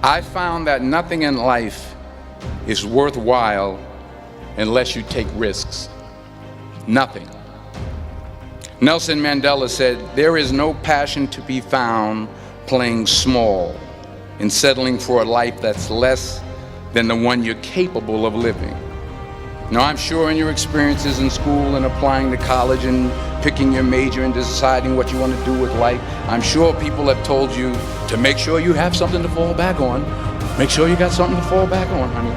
I found that nothing in life is worthwhile unless you take risks. Nothing. Nelson Mandela said, "There is no passion to be found playing small and settling for a life that's less than the one you're capable of living." Now, I'm sure in your experiences in school and applying to college and picking your major and deciding what you want to do with life, I'm sure people have told you to make sure you have something to fall back on. Make sure you got something to fall back on, honey.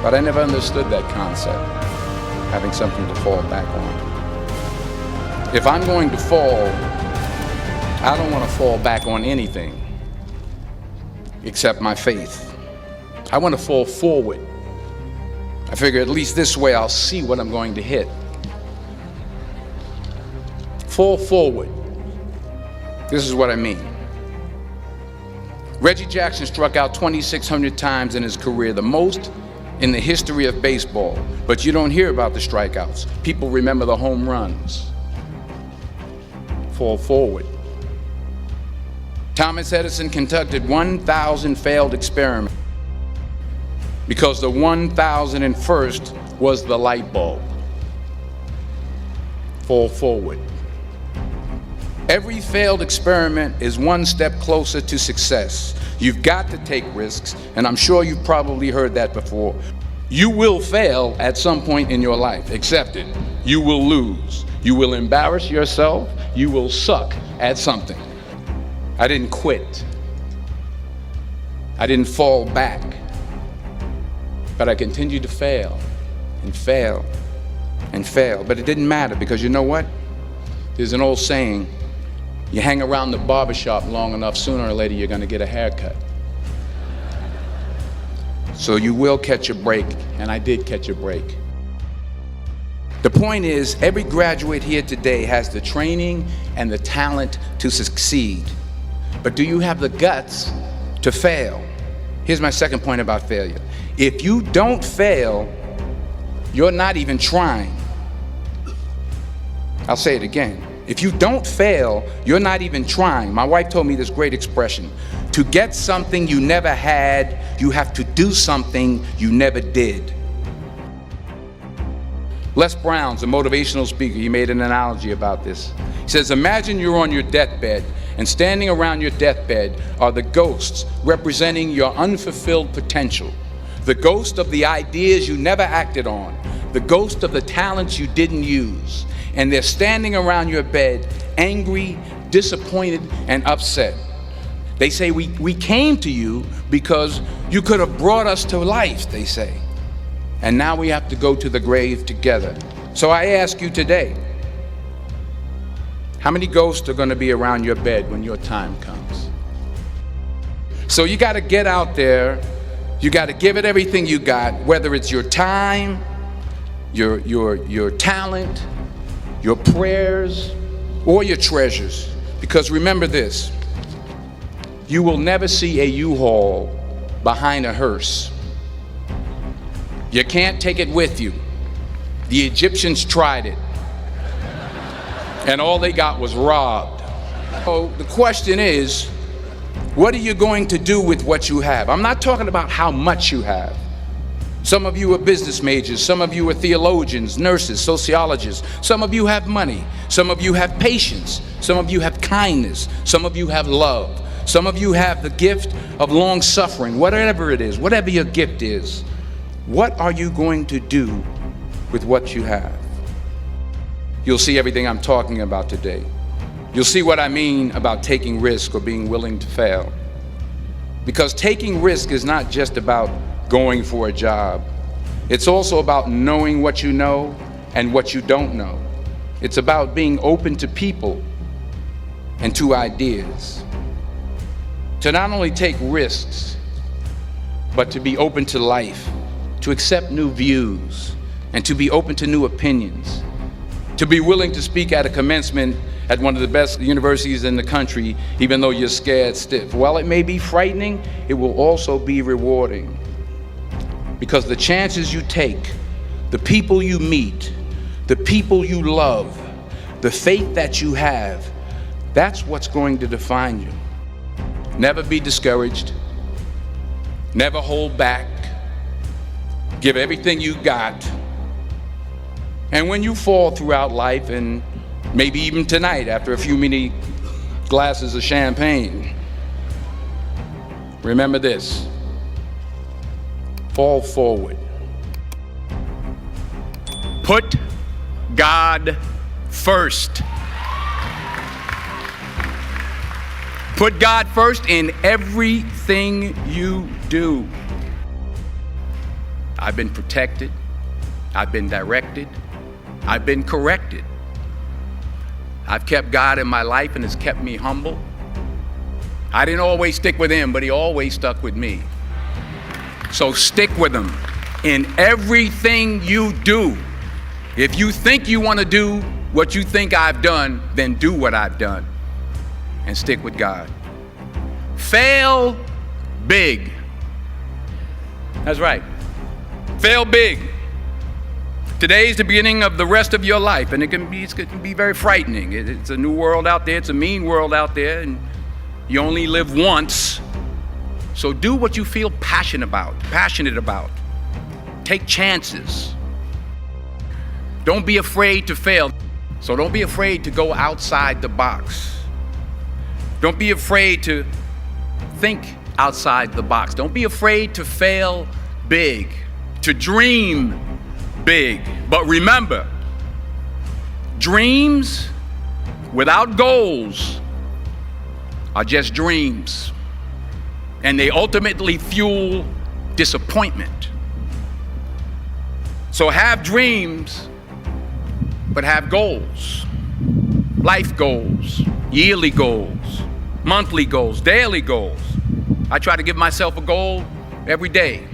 But I never understood that concept, having something to fall back on. If I'm going to fall, I don't want to fall back on anything except my faith. I want to fall forward. I figure at least this way I'll see what I'm going to hit. Fall forward. This is what I mean. Reggie Jackson struck out 2,600 times in his career, the most in the history of baseball. But you don't hear about the strikeouts. People remember the home runs. Fall forward. Thomas Edison conducted 1,000 failed experiments because the 1,001st was the light bulb. Fall forward. Every failed experiment is one step closer to success. You've got to take risks, and I'm sure you've probably heard that before. You will fail at some point in your life. Accept it. You will lose. You will embarrass yourself. You will suck at something. I didn't quit. I didn't fall back. But I continued to fail and fail and fail. But it didn't matter, because you know what? There's an old saying, you hang around the barbershop long enough, sooner or later you're going to get a haircut. So you will catch a break, and I did catch a break. The point is, every graduate here today has the training and the talent to succeed. But do you have the guts to fail? Here's my second point about failure. If you don't fail, you're not even trying. I'll say it again. If you don't fail, you're not even trying. My wife told me this great expression. To get something you never had, you have to do something you never did. Les Brown's a motivational speaker. He made an analogy about this. He says, imagine you're on your deathbed, and standing around your deathbed are the ghosts representing your unfulfilled potential. The ghost of the ideas you never acted on. The ghost of the talents you didn't use. And they're standing around your bed, angry, disappointed, and upset. They say, we came to you because you could have brought us to life, they say. And now we have to go to the grave together. So I ask you today, how many ghosts are going to be around your bed when your time comes? So you got to get out there. You got to give it everything you got, whether it's your time, your talent, your prayers, or your treasures. Because remember this, you will never see a U-Haul behind a hearse. You can't take it with you. The Egyptians tried it, and all they got was robbed. So the question is, what are you going to do with what you have? I'm not talking about how much you have. Some of you are business majors, some of you are theologians, nurses, sociologists. Some of you have money, some of you have patience, some of you have kindness, some of you have love. Some of you have the gift of long suffering, whatever it is, whatever your gift is. What are you going to do with what you have? You'll see everything I'm talking about today. You'll see what I mean about taking risk or being willing to fail. Because taking risk is not just about going for a job. It's also about knowing what you know and what you don't know. It's about being open to people and to ideas. To not only take risks, but to be open to life, to accept new views, and to be open to new opinions. To be willing to speak at a commencement at one of the best universities in the country, even though you're scared stiff. While it may be frightening, it will also be rewarding. Because the chances you take, the people you meet, the people you love, the faith that you have, that's what's going to define you. Never be discouraged. Never hold back. Give everything you got. And when you fall throughout life, and maybe even tonight after a few many glasses of champagne, remember this: fall forward. Put God first. Put God first in everything you do. I've been protected. I've been directed. I've been corrected. I've kept God in my life and it's kept me humble. I didn't always stick with him, but he always stuck with me. So stick with him in everything you do. If you think you want to do what you think I've done, then do what I've done and stick with God. Fail big. That's right. Fail big. Today is the beginning of the rest of your life, and it can be very frightening. It's a new world out there. It's a mean world out there, and you only live once. So do what you feel passionate about. Take chances. Don't be afraid to fail. So don't be afraid to go outside the box. Don't be afraid to think outside the box. Don't be afraid to fail big, to dream big. But remember, dreams without goals are just dreams, and they ultimately fuel disappointment. So have dreams, but have goals. Life goals, yearly goals, monthly goals, daily goals. I try to give myself a goal every day.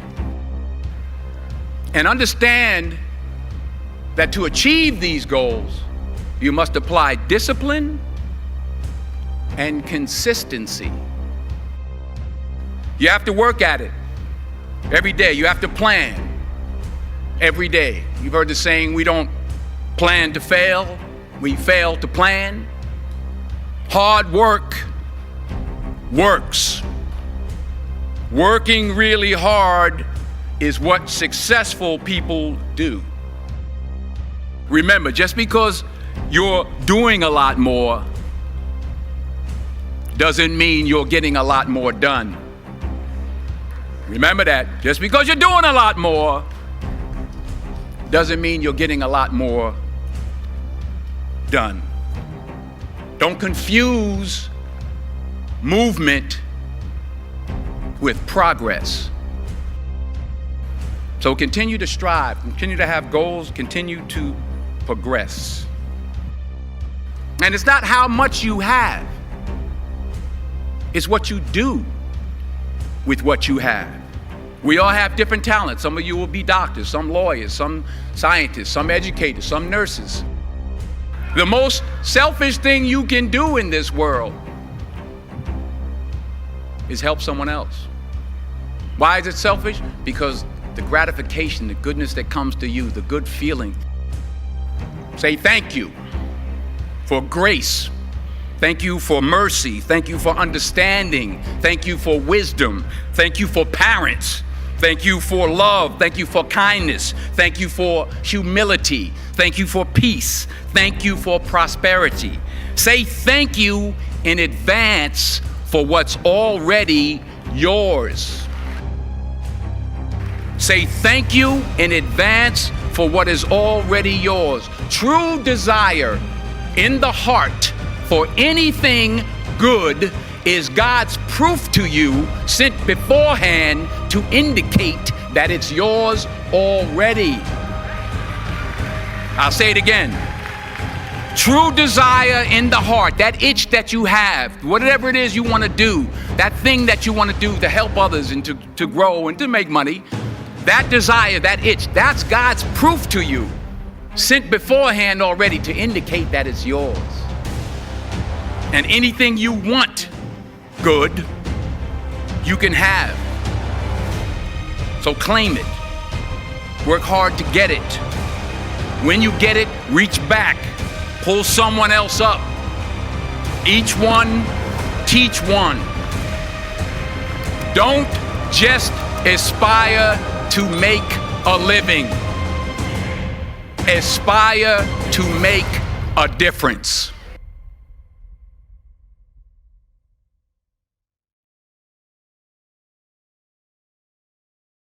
And understand that to achieve these goals, you must apply discipline and consistency. You have to work at it every day. You have to plan every day. You've heard the saying, we don't plan to fail, we fail to plan. Hard work works. Working really hard is what successful people do. Remember, just because you're doing a lot more doesn't mean you're getting a lot more done. Remember that. Just because you're doing a lot more doesn't mean you're getting a lot more done. Don't confuse movement with progress. So continue to strive, continue to have goals, continue to progress. And it's not how much you have, it's what you do with what you have. We all have different talents. Some of you will be doctors, some lawyers, some scientists, some educators, some nurses. The most selfish thing you can do in this world is help someone else. Why is it selfish? Because the gratification, the goodness that comes to you, the good feeling. Say thank you for grace. Thank you for mercy. Thank you for understanding. Thank you for wisdom. Thank you for parents. Thank you for love. Thank you for kindness. Thank you for humility. Thank you for peace. Thank you for prosperity. Say thank you in advance for what's already yours. Say thank you in advance for what is already yours. True desire in the heart for anything good is God's proof to you, sent beforehand to indicate that it's yours already. I'll say it again. True desire in the heart, that itch that you have, whatever it is you want to do, that thing that you want to do to help others and to grow and to make money, that desire, that itch, that's God's proof to you, sent beforehand already to indicate that it's yours. And anything you want good, you can have. So claim it. Work hard to get it. When you get it, reach back. Pull someone else up. Each one, teach one. Don't just aspire to make a living. Aspire to make a difference.